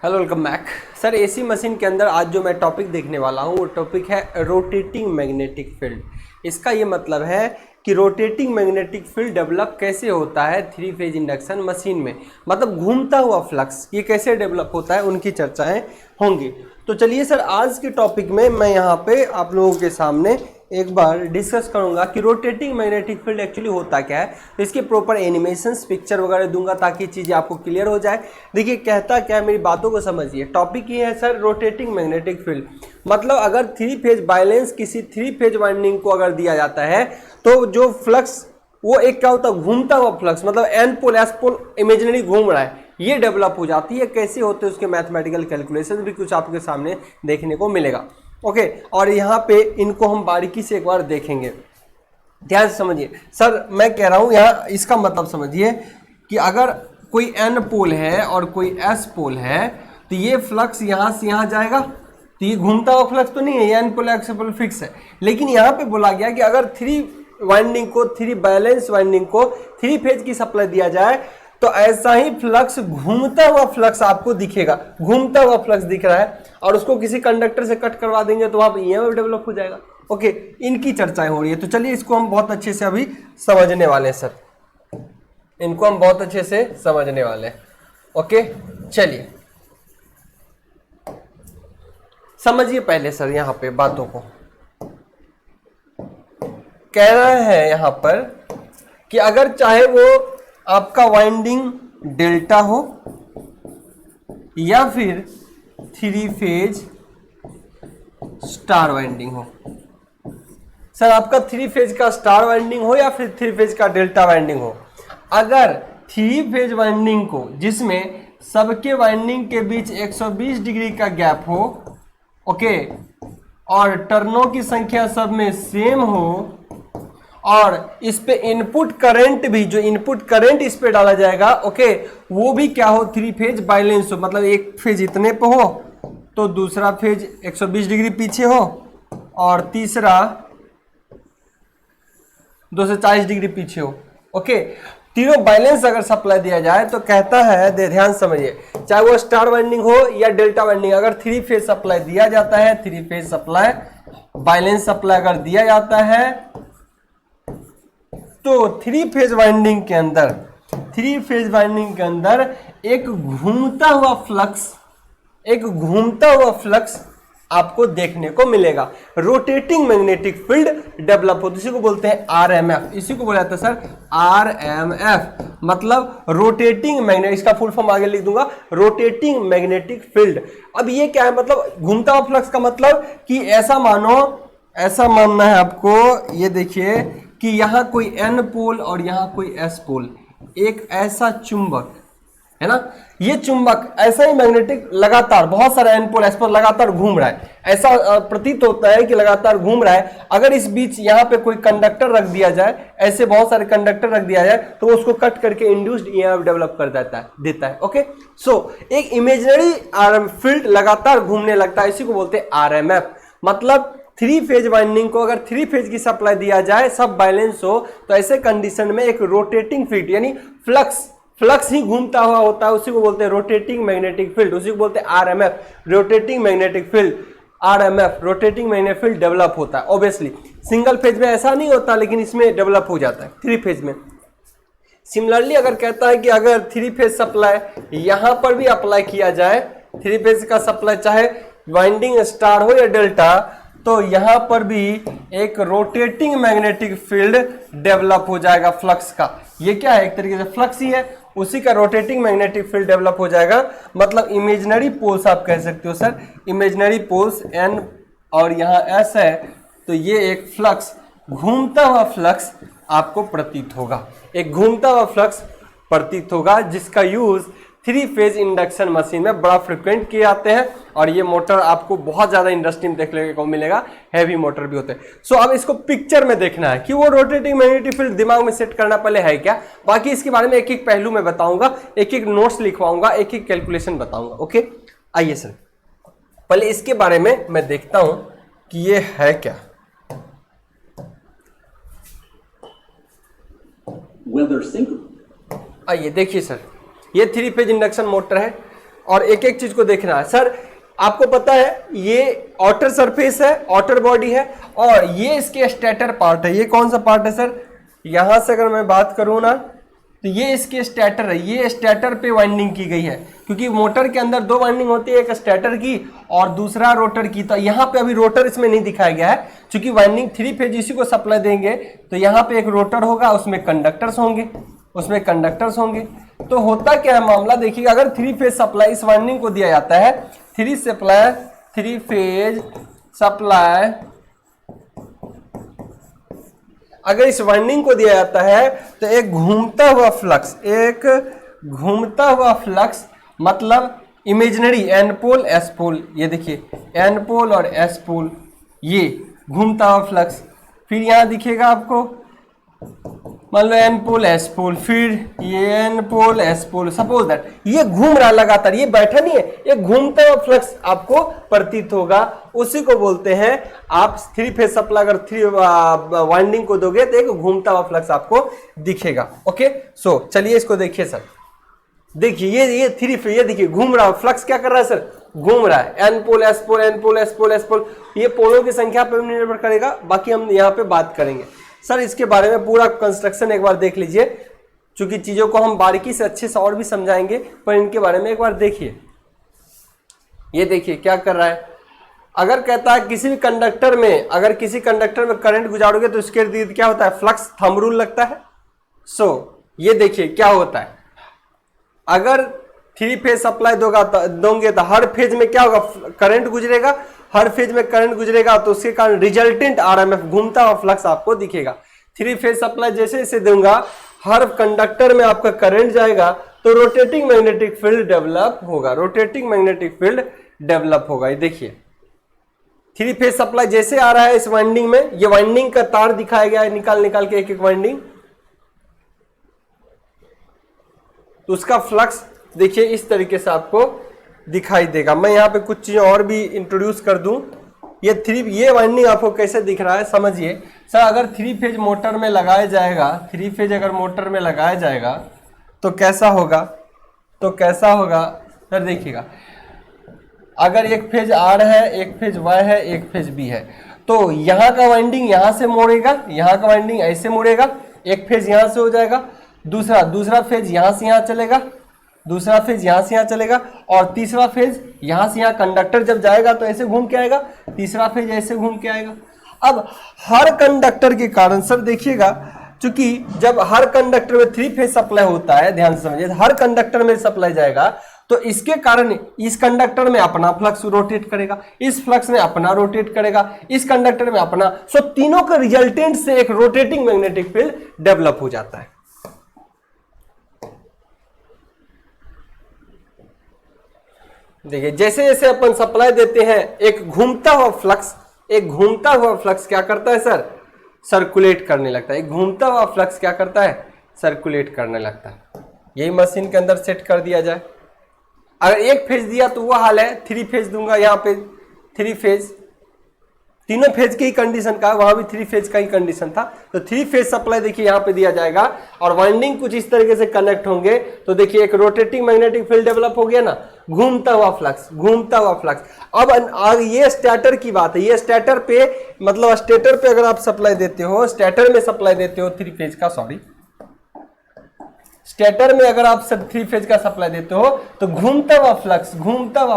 Hello welcome back sir. AC machine के अंदर आज जो मैं टॉपिक देखने वाला हूँ वो टॉपिक है रोटेटिंग मैग्नेटिक फील्ड। इसका ये मतलब है कि रोटेटिंग मैग्नेटिक फील्ड डेवलप कैसे होता है थ्री फेज इंडक्शन मशीन में, मतलब घूमता हुआ फ्लक्स ये कैसे डेवलप होता है उनकी चर्चाएं होंगी। तो चलिए सर, आज के टॉपिक में मैं यहाँ पे आप लोगों के सामने एक बार डिस्कस करूंगा कि रोटेटिंग मैग्नेटिक फील्ड एक्चुअली होता क्या है। तो इसके प्रॉपर एनिमेशंस पिक्चर वगैरह दूंगा ताकि चीज़ें आपको क्लियर हो जाए। देखिए कहता क्या है, मेरी बातों को समझिए। टॉपिक ये है सर रोटेटिंग मैग्नेटिक फील्ड, मतलब अगर थ्री फेज बैलेंस किसी थ्री फेज वाइंडिंग को अगर दिया जाता है तो जो फ्लक्स वो एक क्या होता है, घूमता हुआ फ्लक्स, मतलब N pole S pole imaginary घूम रहा है, ये डेवलप हो जाती है। कैसे होते हैं उसके मैथमेटिकल कैलकुलेशन भी कुछ आपके सामने देखने को मिलेगा। ओके, और यहाँ पे इनको हम बारीकी से एक बार देखेंगे, ध्यान से समझिए। सर मैं कह रहा हूँ यहाँ इसका मतलब समझिए कि अगर कोई एन पोल है और कोई एस पोल है तो ये फ्लक्स यहाँ से यहाँ जाएगा, तो ये घूमता हुआ फ्लक्स तो नहीं है, ये एन पोल एक्स पोल फिक्स है। लेकिन यहाँ पे बोला गया कि अगर थ्री वाइंडिंग को, थ्री बैलेंस वाइंडिंग को थ्री फेज की सप्लाई दिया जाए तो ऐसा ही फ्लक्स, घूमता हुआ फ्लक्स आपको दिखेगा। घूमता हुआ फ्लक्स दिख रहा है और उसको किसी कंडक्टर से कट करवा देंगे तो वहां ईएमएफ डेवलप हो जाएगा। ओके, इनकी चर्चाएं हो रही है। तो चलिए इसको हम बहुत अच्छे से अभी समझने वाले हैं सर, इनको हम बहुत अच्छे से समझने वाले हैं। ओके चलिए समझिए पहले सर यहां पे बातों को। कह रहा है यहां पर कि अगर चाहे वो आपका वाइंडिंग डेल्टा हो या फिर थ्री फेज स्टार वाइंडिंग हो। सर आपका थ्री फेज का स्टार वाइंडिंग हो या फिर थ्री फेज का डेल्टा वाइंडिंग हो, अगर थ्री फेज वाइंडिंग को जिसमें सबके वाइंडिंग के बीच 120 डिग्री का गैप हो, ओके, और टर्नों की संख्या सब में सेम हो, और इस पे इनपुट करंट भी, जो इनपुट करंट इस पे डाला जाएगा, ओके, वो भी क्या हो, थ्री फेज बैलेंस हो, मतलब एक फेज इतने पे हो तो दूसरा फेज 120 डिग्री पीछे हो और तीसरा 240 डिग्री पीछे हो। ओके, तीनों बैलेंस अगर सप्लाई दिया जाए तो कहता है, ध्यान समझिए, चाहे वो स्टार वाइंडिंग हो या डेल्टा वाइंडिंग, अगर थ्री फेज सप्लाई दिया जाता है, three phase supply balance supply अगर दिया जाता है तो थ्री फेज वाइंडिंग के अंदर, थ्री फेज वाइंडिंग के अंदर एक घूमता हुआ फ्लक्स, एक घूमता हुआ फ्लक्स आपको देखने को मिलेगा। रोटेटिंग मैग्नेटिक फील्ड डेवलप होती है, इसी को बोलते हैं आरएमएफ। इसी को बोला जाता है सर आरएमएफ, मतलब रोटेटिंग मैग्नेट, इसका फुल फॉर्म आगे लिख दूंगा, रोटेटिंग मैग्नेटिक फील्ड। अब ये क्या है, मतलब घूमता हुआ फ्लक्स का मतलब कि ऐसा मानो, ऐसा मानना है आपको, ये देखिए कि यहां कोई एन पोल और यहां कोई एस पोल, एक ऐसा चुंबक है ना, ये चुंबक ऐसा ही मैग्नेटिक लगातार बहुत सारा एन पोल एस पोल लगातार घूम रहा है, ऐसा प्रतीत होता है कि लगातार घूम रहा है। अगर इस बीच यहाँ पे कोई कंडक्टर रख दिया जाए, ऐसे बहुत सारे कंडक्टर रख दिया जाए तो उसको कट करके इंड्यूस्ड ईएमएफ डेवलप कर देता है। ओके, सो एक इमेजिनरी आरएम फील्ड लगातार घूमने लगता है, इसी को बोलते हैं आरएमएफ। मतलब थ्री फेज वाइंडिंग को अगर थ्री फेज की सप्लाई दिया जाए, सब बैलेंस हो, तो ऐसे कंडीशन में एक रोटेटिंग फील्ड यानी फ्लक्स ही घूमता हुआ होता है, उसी को बोलते हैं रोटेटिंग मैग्नेटिक फील्ड, उसी को बोलते हैं RMF, rotating magnetic field. RMF rotating magnetic field develop होता है। ऑब्वियसली सिंगल फेज में ऐसा नहीं होता, लेकिन इसमें डेवलप हो जाता है थ्री फेज में। सिमिलरली अगर कहता है कि अगर थ्री फेज सप्लाई यहां पर भी अप्लाई किया जाए, थ्री फेज का सप्लाई चाहे वाइंडिंग स्टार हो या डेल्टा, तो यहां पर भी एक रोटेटिंग मैग्नेटिक फील्ड डेवलप हो जाएगा फ्लक्स का। ये क्या है, एक तरीके से फ्लक्स ही है, उसी का रोटेटिंग मैग्नेटिक फील्ड डेवलप हो जाएगा। मतलब इमेजिनरी पोल्स आप कह सकते हो सर, इमेजिनरी पोल्स एन और यहाँ एस है, तो ये एक फ्लक्स, घूमता हुआ फ्लक्स आपको प्रतीत होगा, एक घूमता हुआ फ्लक्स प्रतीत होगा, जिसका use three phase induction machine में बड़ा फ्रिक्वेंट किए जाते हैं। और ये मोटर आपको बहुत ज्यादा इंडस्ट्री में देखने को मिलेगा, हैवी मोटर भी होते हैं। सो अब इसको पिक्चर में देखना है कि वो रोटेटिंग मैग्नेटिक फील्ड दिमाग में सेट करना पहले है क्या, बाकी इसके बारे में एक एक पहलू में बताऊंगा, एक एक नोट्स लिखवाऊंगा, एक एक कैलकुलेशन बताऊंगा। ओके, आइए सर पहले इसके बारे में मैं देखता हूं कि ये है क्या। आइए देखिए सर, ये थ्री फेज इंडक्शन मोटर है, और एक एक चीज को देखना है। सर आपको पता है ये आउटर सरफेस है, आउटर बॉडी है, और ये इसके स्टेटर पार्ट है। ये कौन सा पार्ट है सर? यहां से अगर मैं बात करूं ना तो ये इसके स्टेटर है, ये स्टेटर पे वाइंडिंग की गई है, क्योंकि मोटर के अंदर दो वाइंडिंग होती है, एक स्टेटर की और दूसरा रोटर की। तो यहाँ पे अभी रोटर इसमें नहीं दिखाया गया है, क्योंकि वाइंडिंग 3 फेज इसी को सप्लाई देंगे, तो यहाँ पे एक रोटर होगा, उसमें कंडक्टर्स होंगे, तो होता क्या है मामला देखिएगा। अगर 3 फेज सप्लाई इस वाइंडिंग को दिया जाता है, 3 फेज सप्लाई अगर इस वाइंडिंग को दिया जाता है तो एक घूमता हुआ फ्लक्स मतलब imaginary N pole S pole, ये देखिए एन पोल और एस पोल, ये घूमता हुआ फ्लक्स। फिर यहाँ दिखेगा आपको मान लो एन पोल एस पोल, फिर ये N pole S pole. Suppose that ये घूम रहा लगातार, ये बैठा नहीं है, ये घूमता हुआ फ्लक्स आपको प्रतीत होगा, उसी को बोलते हैं आप 3 फेज सप्लाई अगर 3 वाइंडिंग को दोगे तो एक घूमता हुआ फ्लक्स आपको दिखेगा। ओके, सो चलिए इसको देखिए सर। देखिए ये 3 फेज, ये देखिए घूम रहा है, फ्लक्स क्या कर रहा है सर? घूम रहा है। N pole S pole, N pole S pole, S pole, ये पोलों की संख्या पर निर्भर करेगा, बाकी हम यहाँ पे बात करेंगे। सर इसके बारे में पूरा कंस्ट्रक्शन एक बार देख लीजिए, क्योंकि चीजों को हम बारीकी से अच्छे से और भी समझाएंगे, पर इनके बारे में एक बार देखिए। ये देखिए क्या कर रहा है। अगर कहता है किसी भी कंडक्टर में, अगर किसी कंडक्टर में करंट गुजारोगे तो इसके इर्द गिर्द क्या होता है? फ्लक्स थंब रूल लगता है। सो ये देखिए क्या होता है, अगर 3 फेज सप्लाई दोगे तो हर फेज में क्या होगा? करंट गुजरेगा, हर फेज में करंट गुजरेगा, तो उसके कारण रिजल्टेंट आरएमएफ घूमता हुआ फ्लक्स आपको दिखेगा। 3 फेज सप्लाई जैसे जैसे दूंगा, हर कंडक्टर में आपका करंट जाएगा तो रोटेटिंग मैग्नेटिक फील्ड डेवलप होगा। ये देखिए 3 फेज सप्लाई जैसे आ रहा है इस वाइंडिंग में, ये वाइंडिंग का तार दिखाया गया है, निकाल के एक एक वाइंडिंग, तो उसका फ्लक्स देखिए इस तरीके से आपको दिखाई देगा। मैं यहाँ पे कुछ चीजें और भी इंट्रोड्यूस कर दूं। ये वाइंडिंग आपको कैसे दिख रहा है समझिए। सर अगर 3 फेज मोटर में लगाया जाएगा, 3 फेज अगर मोटर में लगाया जाएगा तो कैसा होगा सर? देखिएगा, अगर एक फेज आर है, एक फेज वाई है, एक फेज बी है, तो यहाँ का वाइंडिंग यहाँ से मोड़ेगा, यहाँ का वाइंडिंग ऐसे मुड़ेगा, एक फेज यहाँ से हो जाएगा, दूसरा फेज यहाँ से यहाँ चलेगा, दूसरा फेज यहाँ से यहाँ चलेगा, और तीसरा फेज यहाँ से यहाँ कंडक्टर जब जाएगा तो ऐसे घूम के आएगा, तीसरा फेज ऐसे घूम के आएगा। अब हर कंडक्टर के कारण सर देखिएगा, क्योंकि जब हर कंडक्टर में 3 फेज सप्लाई होता है, ध्यान से समझिए, हर कंडक्टर में सप्लाई जाएगा तो इसके कारण इस कंडक्टर में अपना फ्लक्स रोटेट करेगा, इस फ्लक्स में अपना रोटेट करेगा, इस कंडक्टर में अपना, सो तीनों के रिजल्टेंट से एक रोटेटिंग मैग्नेटिक फील्ड डेवलप हो जाता है। देखिए जैसे जैसे अपन सप्लाई देते हैं, एक घूमता हुआ फ्लक्स क्या करता है सर? सर्कुलेट करने लगता है। एक घूमता हुआ फ्लक्स क्या करता है? सर्कुलेट करने लगता है। यही मशीन के अंदर सेट कर दिया जाए। अगर एक फेज दिया तो वो हाल है, 3 फेज दूंगा, यहाँ पे 3 फेज, तीनों फेज की ही कंडीशन का, वहां भी 3 फेज का ही कंडीशन था, तो 3 फेज सप्लाई देखिए यहाँ पे दिया जाएगा, और वाइंडिंग कुछ इस तरीके से कनेक्ट होंगे, तो देखिए एक रोटेटिंग मैग्नेटिक फील्ड डेवलप हो गया ना, घूमता हुआ फ्लक्स। अब ये स्टेटर की बात है, ये स्टेटर पे, मतलब स्टेटर पे अगर आप सप्लाई देते हो, स्टेटर में सप्लाई देते हो 3 फेज का, स्टेटर में अगर आप 3 फेज का सप्लाई देते हो तो घूमता हुआ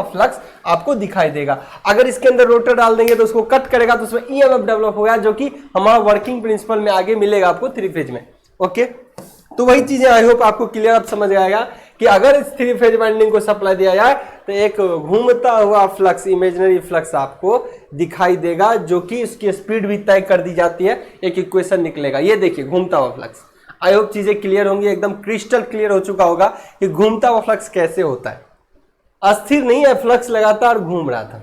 फ्लक्स आपको दिखाई देगा। अगर इसके अंदर रोटर डाल देंगे तो उसको कट करेगा, तो उसमें ईएमएफ डेवलप होगा, जो कि हमारा वर्किंग प्रिंसिपल में आगे मिलेगा आपको 3 फेज में। ओके, तो वही चीजें आई होप आपको क्लियर अब समझ आएगा कि अगर इस 3 फेज वाइंडिंग को सप्लाई दिया जाए तो एक घूमता हुआ फ्लक्स, इमेजिनरी फ्लक्स आपको दिखाई देगा, जो कि उसकी स्पीड भी तय कर दी जाती है, एक इक्वेशन निकलेगा। ये देखिए घूमता हुआ फ्लक्स। आई होप चीजें क्लियर होंगी, एकदम क्रिस्टल क्लियर हो चुका होगा कि घूमता हुआ फ्लक्स कैसे होता है। अस्थिर नहीं है, फ्लक्स लगातार घूम रहा था।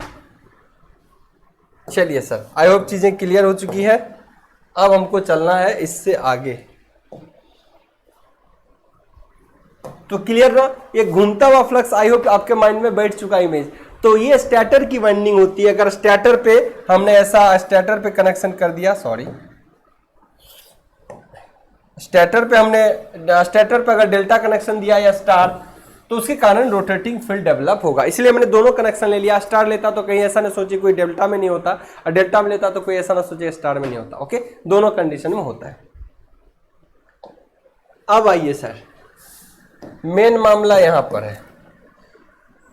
चलिए सर, आई होप चीजें क्लियर हो चुकी है। अब हमको चलना है इससे आगे। तो क्लियर ना, ये घूमता हुआ फ्लक्स आई होप आपके माइंड में बैठ चुका इमेज। तो ये स्टेटर की वाइंडिंग होती है। अगर स्टेटर पे हमने ऐसा स्टेटर पे कनेक्शन कर दिया, स्टेटर पे अगर डेल्टा कनेक्शन दिया या स्टार, तो उसके कारण रोटेटिंग फील्ड डेवलप होगा। इसलिए मैंने दोनों कनेक्शन ले लिया। स्टार लेता तो कहीं ऐसा ना सोचे कोई डेल्टा में नहीं होता, और डेल्टा में लेता तो कोई ऐसा ना सोचे स्टार में नहीं होता। ओके, दोनों कंडीशन में होता है। अब आइए सर, मेन मामला यहां पर है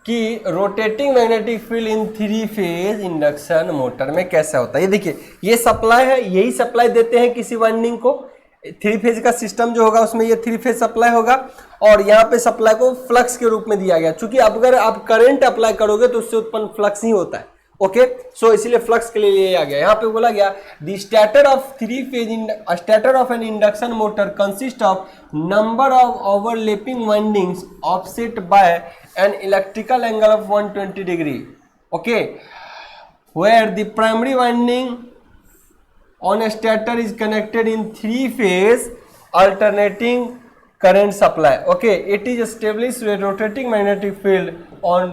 कि रोटेटिंग मैग्नेटिक फील्ड इन 3 फेज इंडक्शन मोटर में कैसा होता है। ये देखिए, ये सप्लाई है, यही सप्लाई देते हैं किसी वाइंडिंग को। 3 फेज का सिस्टम जो होगा उसमें ये 3 फेज सप्लाई होगा, और यहाँ पे सप्लाई को फ्लक्स के रूप में दिया गया, क्योंकि अगर आप करंट अप्लाई करोगे तो उससे उत्पन्न फ्लक्स ही होता है। ओके, सो इसीलिए फ्लक्स के लिए लिया गया। यहाँ पे बोला गया the stator of 3 phase stator of an induction motor consist of number of overlapping windings offset by an electrical angle of 120 degree. Okay, where the primary winding on a stator is connected in 3 phase alternating current supply. Okay, it is established with rotating magnetic field on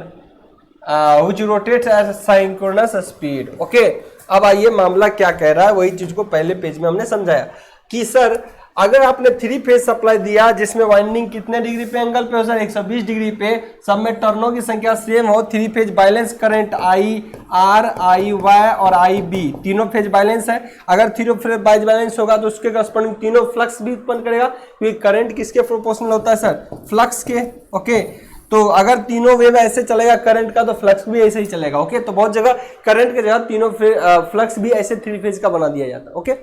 which rotates at synchronous speed. Okay, अब आइए मामला क्या कह रहा है, वही चीज को पहले पेज में हमने समझाया कि सर अगर आपने 3 फेज सप्लाई दिया जिसमें वाइंडिंग कितने डिग्री पे एंगल पे हो सर, 120 डिग्री पे, सब में टर्नों की संख्या सेम हो, 3 phase balance current I R, I Y और आई बी, तीनों फेज बैलेंस है। अगर 3 फेज बैलेंस होगा तो उसके करस्पॉन्डिंग तीनों फ्लक्स भी उत्पन्न करेगा, क्योंकि करंट किसके प्रोपोर्शनल होता है सर, फ्लक्स के। ओके, तो अगर तीनों वेव ऐसे चलेगा करंट का तो फ्लक्स भी ऐसे ही चलेगा। ओके, तो बहुत जगह करंट के जगह तीनों फ्लक्स भी ऐसे 3 फेज का बना दिया जाता है। ओके,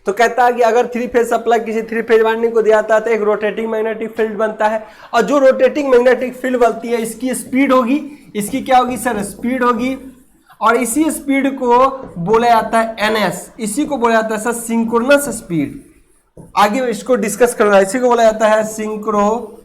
तो कहता है कि अगर 3 फेज सप्लाई किसी 3 फेज वाइंडिंग को दिया जाता है तो एक रोटेटिंग मैग्नेटिक फील्ड बनता है, और जो रोटेटिंग मैग्नेटिक फील्ड बनती है इसकी स्पीड होगी, इसकी क्या होगी सर, स्पीड होगी, और इसी स्पीड को बोला जाता है एनएस, इसी को बोला जाता है सर सिंक्रोनस स्पीड। आगे इसको डिस्कस करना, इसी को बोला जाता है सिंक्रोनस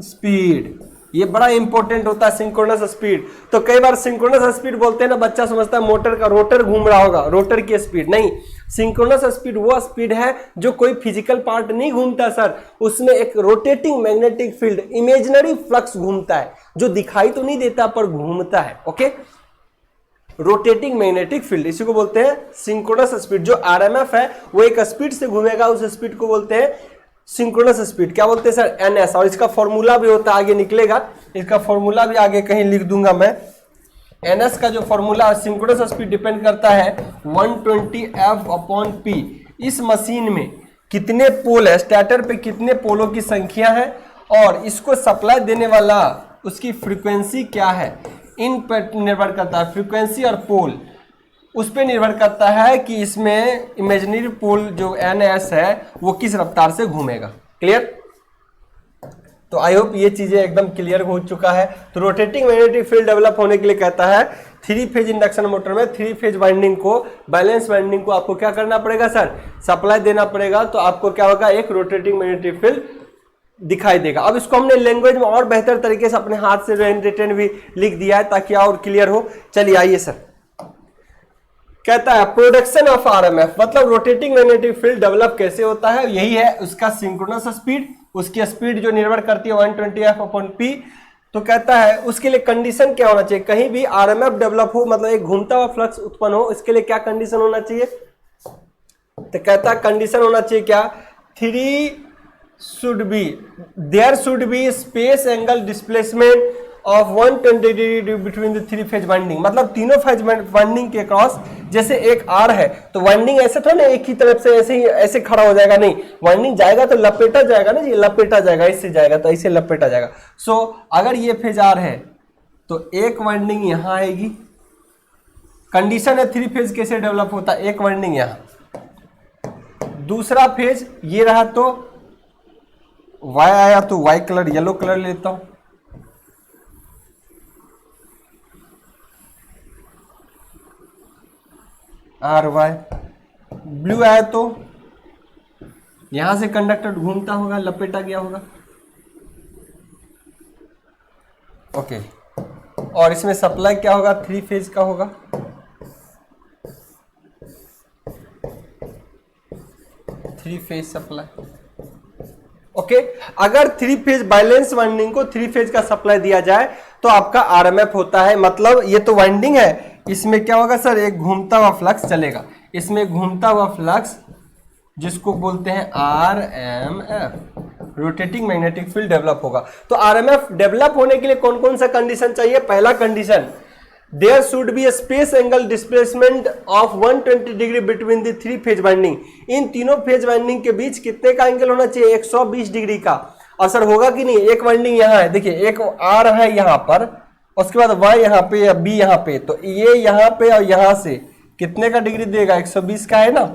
स्पीड। ये बड़ा इंपॉर्टेंट होता है सिंक्रोनस स्पीड। तो कई बार सिंक्रोनस स्पीड बोलते हैं ना, बच्चा समझता है मोटर का रोटर घूम रहा होगा, रोटर की स्पीड नहीं। सिंक्रोनस स्पीड वो स्पीड है जो कोई फिजिकल पार्ट नहीं घूमता सर, उसमें एक rotating magnetic field, imaginary flux घूमता है, जो दिखाई तो नहीं देता पर घूमता है। ओके, रोटेटिंग मैग्नेटिक फील्ड, इसी को बोलते हैं सिंक्रोनस स्पीड। जो आरएमएफ है वो एक स्पीड से घूमेगा, उस स्पीड को बोलते हैं सिंक्रोनस स्पीड। क्या बोलते हैं सर, एनएस। और इसका फॉर्मूला भी होता है, आगे निकलेगा, इसका फॉर्मूला भी आगे कहीं लिख दूंगा मैं। एनएस का जो फॉर्मूला सिंक्रोनस स्पीड डिपेंड करता है 120F/P। इस मशीन में कितने पोल है, स्टेटर पे कितने पोलों की संख्या है, और इसको सप्लाई देने वाला उसकी फ्रीक्वेंसी क्या है, इन पर निर्भर करता है। फ्रीक्वेंसी और पोल उस पर निर्भर करता है कि इसमें इमेजिनरी पोल जो एनएस है वो किस रफ्तार से घूमेगा। क्लियर? तो आई होप ये चीजें एकदम क्लियर हो चुका है। तो रोटेटिंग मैग्नेटिक फील्ड डेवलप होने के लिए कहता है 3 फेज इंडक्शन मोटर में 3 फेज वाइंडिंग को, बैलेंस वाइंडिंग को आपको क्या करना पड़ेगा सर, सप्लाई देना पड़ेगा। तो आपको क्या होगा, एक रोटेटिंग मैग्नेटिक फील्ड दिखाई देगा। अब इसको हमने लैंग्वेज में और बेहतर तरीके से अपने हाथ से रिटन भी लिख दिया है ताकि और क्लियर हो। चलिए आइए सर, कहता है प्रोडक्शन ऑफ आरएमएफ, मतलब रोटेटिंग मैग्नेटिक फील्ड डेवलप कैसे होता है, यही है उसका सिंक्रोनस स्पीड, उसकी स्पीड जो निर्भर करती है 120F/P। तो कहता है उसके लिए कंडीशन क्या होना चाहिए, कहीं भी आरएमएफ डेवलप हो, मतलब एक घूमता हुआ फ्लक्स उत्पन्न हो, इसके लिए क्या कंडीशन होना चाहिए। तो कहता है कंडीशन होना चाहिए क्या, there should be space angle displacement of 120 degree between the 3 phase winding. मतलब तीनों फेज वाइंडिंग के क्रॉस, जैसे एक आर है तो वाइंडिंग ऐसे था ना एक ही तरफ से ऐसे ही ऐसे खड़ा हो जाएगा, नहीं, वाइंडिंग जाएगा तो लपेटा जाएगा ना, ये लपेटा जाएगा, इससे जाएगा तो ऐसे लपेटा जाएगा। सो अगर ये फेज आर है तो एक वाइंडिंग यहां आएगी। कंडीशन है 3 फेज कैसे डेवलप होता है, एक वाइंडिंग यहां, दूसरा फेज ये रहा तो वाई आया तो वाई कलर, येलो कलर लेता हूं, आर वाई, ब्लू आया तो यहां से कंडक्टर घूमता होगा, लपेटा गया होगा। ओके, और इसमें सप्लाई क्या होगा, 3 फेज का होगा। Three phase supply. ओके, अगर 3 फेज बैलेंस वाइंडिंग को 3 फेज का सप्लाई दिया जाए तो आपका आरएमएफ होता है। मतलब ये तो वाइंडिंग है, इसमें क्या होगा सर, एक घूमता हुआ फ्लक्स चलेगा, इसमें घूमता हुआ फ्लक्स जिसको बोलते हैं RMF. Rotating magnetic field develop होगा। तो आरएमएफ डेवलप होने के लिए कौन कौन सा कंडीशन चाहिए? पहला condition, there should be space angle displacement of 120 degree between the three phase winding. इन तीनों फेज वाइंडिंग के बीच कितने का एंगल होना चाहिए? 120 डिग्री का। असर होगा कि नहीं? एक वाइंडिंग यहाँ है, देखिए एक आर है यहाँ पर, उसके बाद वाई यहाँ पे या बी यहाँ पे, तो ये यहाँ पे और यहाँ से कितने का डिग्री देगा? 120 का है ना।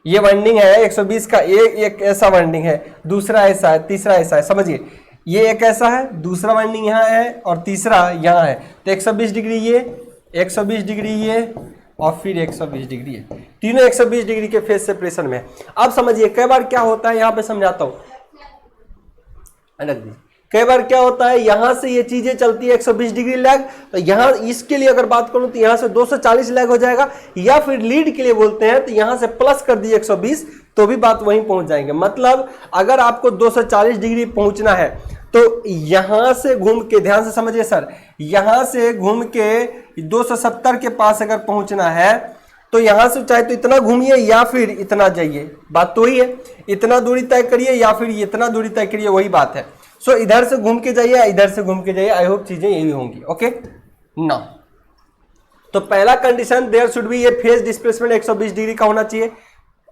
ये वाइंडिंग है 120 का, एक ऐसा वाइंडिंग है, दूसरा ऐसा है, तीसरा ऐसा है, समझिए ये एक ऐसा है, दूसरा वाइंडिंग यहाँ है और तीसरा यहाँ है, तो 120 डिग्री ये, 120 डिग्री ये और फिर 120 डिग्री है, तीनों 120 डिग्री के फेज सेपरेशन में है। अब समझिए कई बार क्या होता है, यहाँ पे समझाता हूँ, कई बार क्या होता है यहां से ये चीजें चलती है 120 डिग्री लैग, तो यहां इसके लिए अगर बात करूं तो यहां से 240 लैग हो जाएगा, या फिर लीड के लिए बोलते हैं तो यहां से प्लस कर दिए 120 तो भी बात वहीं पहुंच जाएंगे। मतलब अगर आपको 240 डिग्री पहुंचना है तो यहां से घूम के, ध्यान से समझिए सर, यहां से घूम के 270 के पास अगर पहुंचना है तो यहां से चाहे तो इतना घूमिए या फिर इतना जाइए, बात तो ही है, इतना दूरी तय करिए या फिर इतना दूरी तय करिए, वही बात है। सो इधर से घूम के जाइए, इधर से घूम के जाइए, आई होप चीजें यही होंगी। ओके ना, तो पहला कंडीशन, देयर शुड बी, ये फेज डिस्प्लेसमेंट 120 डिग्री का होना चाहिए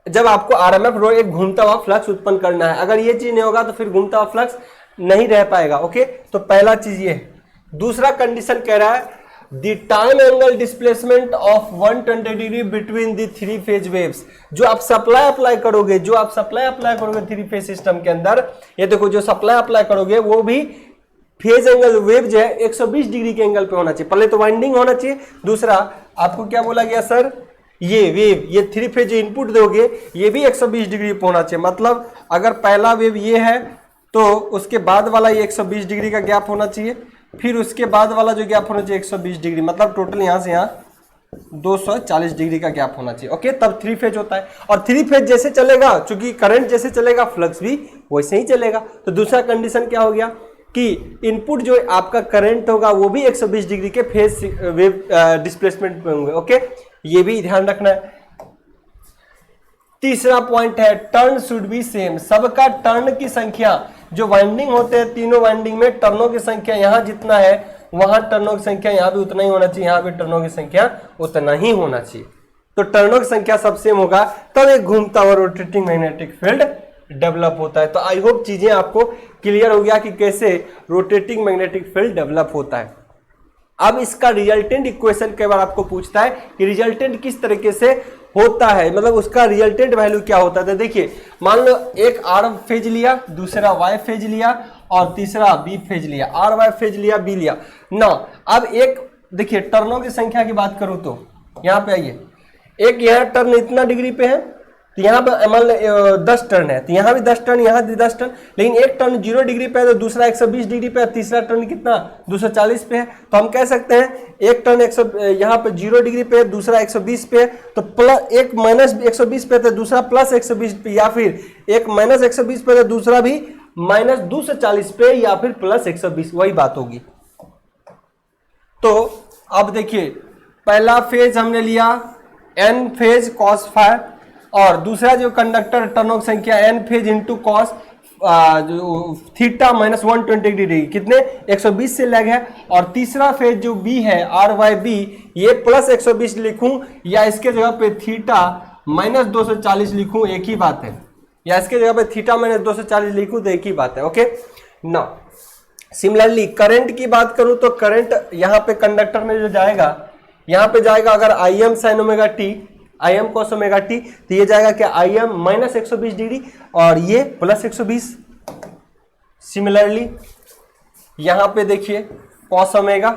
जब आपको आरएमएफ रो एक घूमता हुआ फ्लक्स उत्पन्न करना है। अगर ये चीज नहीं होगा तो फिर घूमता हुआ फ्लक्स नहीं रह पाएगा। ओके, तो पहला चीज ये है। दूसरा कंडीशन कह रहा है the time angle displacement of 120 degree between the three phase waves. जो आप सप्लाई अप्लाई करोगे, थ्री फेज सिस्टम के अंदर, ये देखो जो सप्लाई अप्लाई करोगे वो भी फेज एंगल वेव जो है 120 डिग्री के एंगल पे होना चाहिए। पहले तो वाइंडिंग होना चाहिए, दूसरा आपको क्या बोला गया सर, ये वेव, ये थ्री फेज इनपुट दोगे ये भी 120 डिग्री पे होना चाहिए। मतलब अगर पहला वेव ये है तो उसके बाद वाला ये 120 डिग्री का गैप होना चाहिए, फिर उसके बाद वाला जो गैप होना चाहिए 120 डिग्री, मतलब टोटल यहां से यहां 240 डिग्री का गैप होना चाहिए। ओके, तब थ्री फेज होता है। और थ्री फेज जैसे चलेगा, चूंकि करंट जैसे चलेगा फ्लक्स भी वैसे ही चलेगा। तो दूसरा कंडीशन क्या हो गया कि इनपुट जो आपका करंट होगा वो भी 120 डिग्री के फेज वेव डिस्प्लेसमेंट में होंगे। ओके, ये भी ध्यान रखना है। तीसरा पॉइंट है टर्न शुड बी सेम। सबका टर्न की संख्या, जो वाइंडिंग होते हैं तीनों वाइंडिंग में टर्नों की संख्या यहां जितना है वहां टर्नों की संख्या यहां भी उतना ही होना चाहिए, यहां भी टर्नों की संख्या उतना ही होना चाहिए। तो टर्नों की संख्या सब सेम होगा तब एक घूमता हुआ रोटेटिंग मैग्नेटिक फील्ड डेवलप होता है। तो आई होप चीजें आपको क्लियर हो गया कि कैसे रोटेटिंग मैग्नेटिक फील्ड डेवलप होता है। अब इसका रिजल्टेंट इक्वेशन कई बार आपको पूछता है कि रिजल्टेंट किस तरीके से होता है, मतलब उसका रिजल्टेंट वैल्यू क्या होता है। तो देखिए मान लो एक आर फेज लिया, दूसरा वाई फेज लिया और तीसरा बी फेज लिया, आर वाई फेज लिया, बी लिया ना। अब एक देखिए टर्नों की संख्या की बात करूं तो यहां पे आइए, एक यहां टर्न इतना डिग्री पे है तो यहाँ पर मान लो 10 टर्न है, तो यहाँ भी 10 टर्न, यहाँ भी 10 टर्न, लेकिन एक टर्न 0 डिग्री पे है तो दूसरा 120 डिग्री पे है, तीसरा टर्न कितना 240 पे है। तो हम कह सकते हैं एक टर्न यहाँ पे 0 डिग्री पे है, दूसरा 120 पे है, तो प्लस एक माइनस 120 पे तो दूसरा प्लस 120 पे, या फिर एक माइनस 120 पे तो दूसरा भी माइनस 240 पे या फिर प्लस 120, वही बात होगी। तो अब देखिए पहला फेज हमने लिया n फेज cos फाई, और दूसरा जो कंडक्टर टर्नों की संख्या n phase into cos theta minus 120 degree, कितने 120 से लैग है। और तीसरा फेज जो b है आर वाई बी, ये प्लस 120 लिखूं या इसके जगह पे थीटा माइनस 240 लिखूं एक ही बात है, या इसके जगह पे थीटा माइनस 240 लिखूं तो एक ही बात है। ओके ना। सिमिलरली करंट की बात करूं तो करंट यहाँ पे कंडक्टर में जो जाएगा, यहाँ पे जाएगा अगर I am sine omega T, I M cos omega T, तो ये जाएगा क्या आई एम माइनस 120 डिग्री और ये प्लस 120। सिमिलरली यहां पे देखिए कॉस ओमेगा,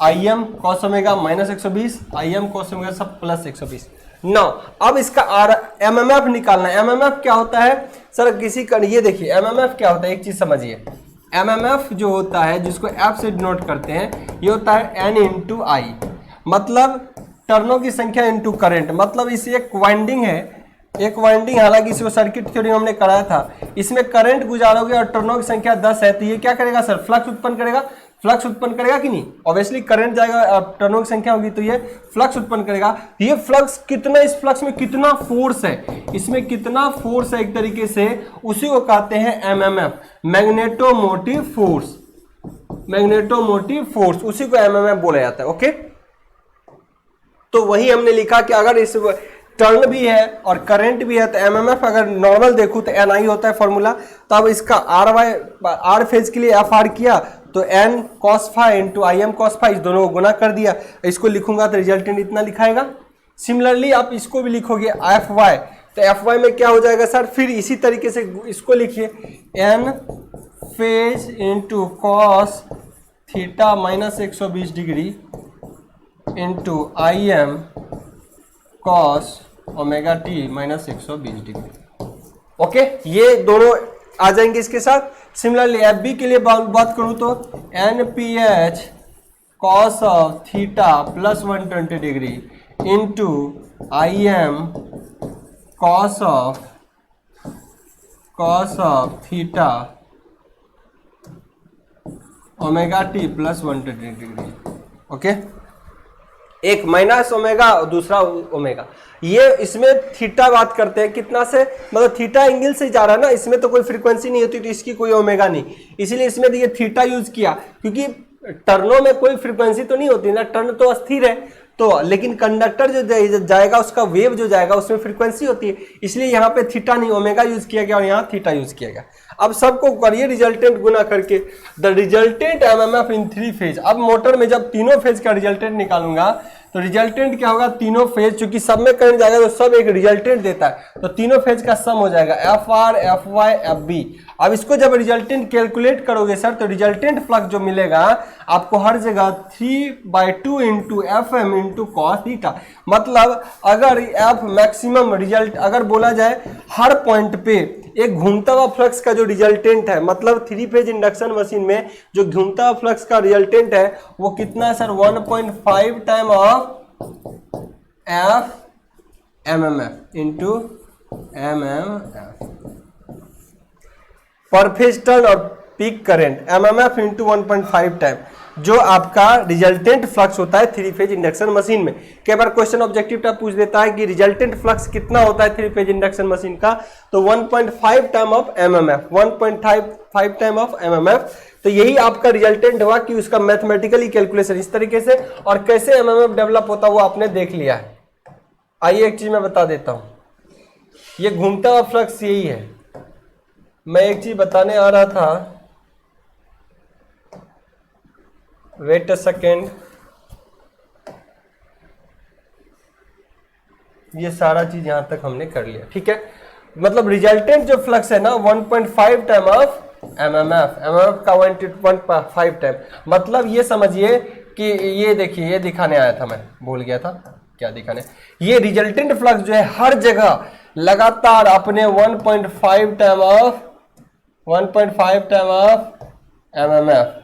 आई एम कॉस ओमेगा माइनस 120, आई एम कॉस ओमेगा सब प्लस 120। नौ अब इसका आर एमएमएफ निकालना है। एमएमएफ क्या होता है सर, किसी का ये देखिए एमएमएफ क्या होता है, एक चीज समझिए। एमएमएफ जो होता है जिसको एफ से डिनोट करते हैं, ये होता है एन इंटू आई, मतलब टर्नों की संख्या इंटू करंट। मतलब इस एक वाइंडिंग है, एक वाइंडिंग, हालांकि इसको सर्किट थ्योरी हमने कराया था, इसमें करंट गुजारोगे और टर्नों की संख्या 10 है तो ये क्या करेगा सर, फ्लक्स उत्पन्न करेगा। फ्लक्स उत्पन्न करेगा कि नहीं? ऑब्वियसली करंट जाएगा, टर्नों की संख्या होगी तो ये फ्लक्स उत्पन्न करेगा। ये फ्लक्स कितना, इस फ्लक्स में कितना फोर्स है, इसमें कितना फोर्स है एक तरीके से, उसी को कहते हैं MMF, magnetomotive force. Magnetomotive force उसी को एमएमएफ बोला जाता है। ओके, तो वही हमने लिखा कि अगर इस टर्न भी है और करंट भी है तो एमएमएफ अगर नॉर्मल देखूं तो एन आई होता है फॉर्मूला। तो अब इसका आर फेज के लिए एफ आर किया तो N cos phi into I M cos phi, इस दोनों को गुना कर दिया। इसको लिखूंगा तो रिजल्टेंट इतना लिखाएगा। सिमिलरली आप इसको भी लिखोगे एफ वाई, तो एफ वाई में क्या हो जाएगा सर, फिर इसी तरीके से इसको लिखिए N phase into cos theta minus 120 degree into I M cos omega T minus 120 degree. Okay, ये दोनों आ जाएंगे इसके साथ। सिमिलरली एफ बी के लिए बात करूं तो N P H cos of theta plus 120 degree into I M cos of theta omega T plus 120 degree. Okay, एक माइनस ओमेगा और दूसरा ओमेगा। ये इसमें थीटा बात करते हैं कितना से, मतलब थीटा एंगल से जा रहा है ना, इसमें तो कोई फ्रीक्वेंसी नहीं होती तो इसकी कोई ओमेगा नहीं, इसीलिए इसमें ये थीटा यूज किया, क्योंकि टर्नों में कोई फ्रीक्वेंसी तो नहीं होती ना, टर्न तो अस्थिर है तो, लेकिन कंडक्टर जो जाएगा उसका वेव जो जाएगा उसमें फ्रीक्वेंसी होती है, इसलिए यहाँ पे थीटा नहीं ओमेगा यूज किया गया और यहाँ थीटा यूज किया गया। अब सबको करिए रिजल्टेंट गुना करके, the resultant MMF in 3 phase. अब मोटर में जब तीनों फेज का रिजल्टेंट निकालूंगा तो रिजल्टेंट क्या होगा, तीनों फेज, चूंकि सब में करंट जाएगा तो सब एक रिजल्टेंट देता है, तो तीनों फेज का सम हो जाएगा F R F Y F B. अब इसको जब रिजल्टेंट कैलकुलेट करोगे सर तो रिजल्टेंट फ्लक्स जो मिलेगा आपको हर जगह 3/2 into F M into cos theta. मतलब अगर एफ मैक्सिमम रिजल्ट अगर बोला जाए हर पॉइंट पे एक घूमता हुआ फ्लक्स का जो रिजल्टेंट है, मतलब 3 फेज इंडक्शन मशीन में जो घूमता हुआ फ्लक्स का रिजल्टेंट है वो कितना है sir, 1.5 time of F M M F into M M F per phase turn और peak current M M F into 1.5 time जो आपका रिजल्टेंट फ्लक्स होता है 3 फेज इंडक्शन मशीन में। कई बार क्वेश्चन ऑब्जेक्टिव टाइप पूछ देता है कि रिजल्टेंट फ्लक्स कितना होता है 3 फेज इंडक्शन मशीन का, तो 1.5 time of MMF, 1.5 time of MMF. तो यही आपका रिजल्टेंट हुआ कि उसका मैथमेटिकली कैलकुलेशन इस तरीके से, और कैसे एमएमएफ डेवलप होता है वो आपने देख लिया है। आइए एक चीज मैं बता देता हूं, ये घूमता हुआ फ्लक्स यही है। मैं एक चीज बताने आ रहा था, वेट अ सेकेंड, ये सारा चीज यहां तक हमने कर लिया, ठीक है। मतलब रिजल्टेंट जो फ्लक्स है ना 1.5 टाइम ऑफ एमएमएफ, एमएमएफ का 1.5 टाइम। मतलब ये समझिए कि ये देखिए, ये दिखाने आया था, मैं भूल गया था क्या दिखाने, ये रिजल्टेंट फ्लक्स जो है हर जगह लगातार अपने 1.5 टाइम ऑफ एमएमएफ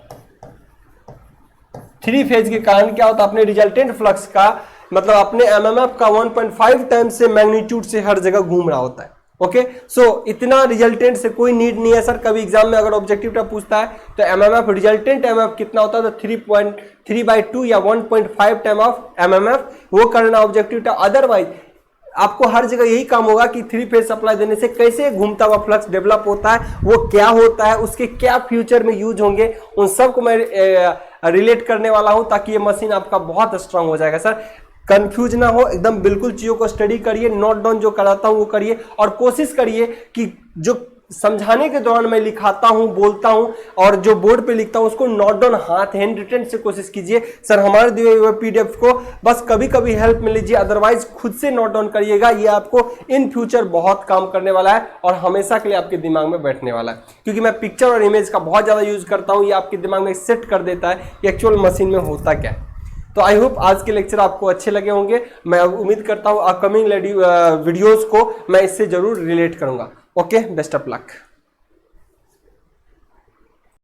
3 फेज के कारण क्या होता है, अपने रिजल्टेंट फ्लक्स का मतलब अपने एमएमएफ का 1.5 टाइम से मैग्नीट्यूड से हर जगह घूम रहा होता है। ओके, सो इतना रिजल्टेंट से कोई नीड नहीं है सर। कभी एग्जाम में अगर ऑब्जेक्टिव टाइप पूछता है तो एमएमएफ रिजल्टेंट एमएमएफ कितना होता है, तो 3/2 या 1.5 टाइम ऑफ एमएमएफ वो करना ऑब्जेक्टिव टाइप। अदरवाइज आपको हर जगह यही काम होगा कि 3 फेज सप्लाई देने से कैसे घूमता हुआ फ्लक्स डेवलप होता है, वो क्या होता है, उसके क्या फ्यूचर में यूज होंगे, उन सब को मैं रिलेट करने वाला हूं ताकि ये मशीन आपका बहुत स्ट्रांग हो जाएगा। सर कंफ्यूज ना हो, एकदम बिल्कुल चीजों को स्टडी करिए, नोट डाउन जो कराता हूं वो करिए, और कोशिश करिए कि जो समझाने के दौरान मैं लिखाता हूं, बोलता हूं और जो बोर्ड पे लिखता हूं उसको नोट डाउन हाथ हैंड रिटन से कोशिश कीजिए। सर हमारे दिए हुए पीडीएफ को बस कभी कभी हेल्प में लीजिए, अदरवाइज खुद से नोट डाउन करिएगा। ये आपको इन फ्यूचर बहुत काम करने वाला है और हमेशा के लिए आपके दिमाग में बैठने वाला है, क्योंकि मैं पिक्चर और इमेज का बहुत ज्यादा यूज करता हूं। ये आपके दिमाग में सेट कर देता है कि एक्चुअल मशीन में होता क्या है। तो आई होप आज के लेक्चर आपको अच्छे लगे होंगे। मैं उम्मीद करता हूं अपकमिंग वीडियोस को मैं इससे जरूर रिलेट करूंगा। Okay, best of luck.